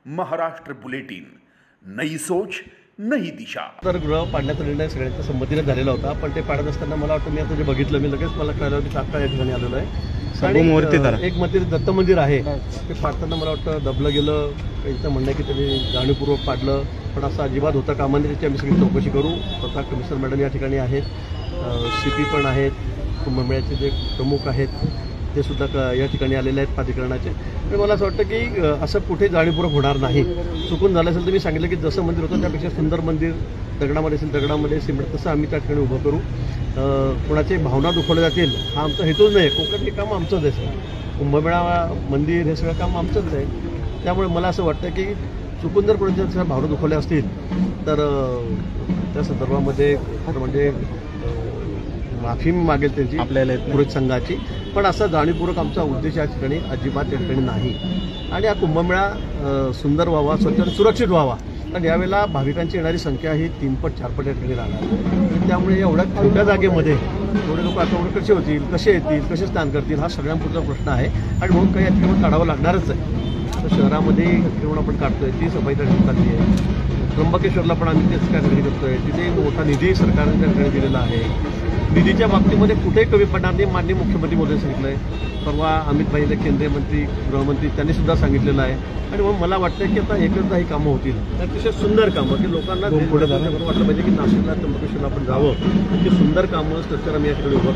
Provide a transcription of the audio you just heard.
Maharashtra bulletin, नई सोच नई दिशा। तर गृह पाडण्याचा निर्णय सगळ्यांच्या संमतीने झालेला होता, पण ते पाडत असताना मला वाटतं मी आता जे बघितलं मी लगेच मला कळलं की तात्काळ या ठिकाणी आलेलो आहे। आणि एक मंदिर दत्त मंदिर आहे ते पाडताना मला वाटतं दबलं गेलं, त्यांचं म्हणणं आहे की त्यांनी जाणीवपूर्वक पाडलं, पण असं अजिबात होता कामा नये। त्याची आम्ही सगळी चौकशी करू। स्वतः कमिशनर मॅडम या ठिकाणी आहेत, CP पण आहेत, कुंभमेळ्याचे जे प्रमुख आहेत ते सुद्धा या ठिकाणी आलेले आहेत प्राधिकरणाचे। आणि मला असं वाटतं की असं कुठे जाणीवपूर्वक होणार नाही। चुकून झालं असेल तर मी सांगितलं की जसं मंदिर होतं त्यापेक्षा सुंदर मंदिर दगडामध्ये असेल, दगडामध्ये सिमेंट तसं आम्ही त्या ठिकाणी उभं करू। कोणाची भावना दुखवल्या जातील हा आमचा हेतूच नाही। कोकण हे काम आमचंच आहे, कुंभमेळा मंदिर हे सगळं काम आमचंच आहे। त्यामुळे मला असं वाटतं की चुकून जर कोणाच्या भावना दुखवल्या असतील तर त्या संदर्भामध्ये म्हणजे माफी मागेल त्यांची आपल्याला पुरोहित संघाची, पण असा जाणीवपूर्वक आमचा उद्देश या ठिकाणी अजिबात या ठिकाणी नाही। आणि हा कुंभमेळा सुंदर व्हावा, स्वच्छ आणि सुरक्षित व्हावा, कारण यावेळेला भाविकांची येणारी संख्या ही 3 पट 4 पट या ठिकाणी राहणार। त्यामुळे एवढ्या छोट्या जागेमध्ये एवढे लोक आठवडे कसे होतील, कसे येतील, कसे स्नान करतील हा सगळ्यांपुढचा प्रश्न आहे। आणि म्हणून काही अतिक्रमण काढावं लागणारच आहे। तर शहरामध्ये अतिक्रमण आपण काढतोय, ती सफाई त्या ठिकाणी चालली आहे। त्र्यंबकेश्वरला पण आम्ही तेच काय करतोय, तिथे मोठा निधी सरकारने त्या ठिकाणी दिलेला आहे। निधीच्या बाबतीमध्ये कुठेही कमी पडणार नाही, माननीय मुख्यमंत्री मोदी सांगितलं आहे। परवा अमित भाईले केंद्रीय मंत्री गृहमंत्री त्यांनी सुद्धा सांगितलेलं आहे। आणि म्हणून मला वाटतं की आता एकचदा ही कामं होतील, अतिशय सुंदर कामं की लोकांना पुढे वाटलं पाहिजे की नाशिकला त्र्यंबकेश्वरला आपण जावं, की सुंदर कामं स्ट्रक्चर आम्ही या ठिकाणी उभं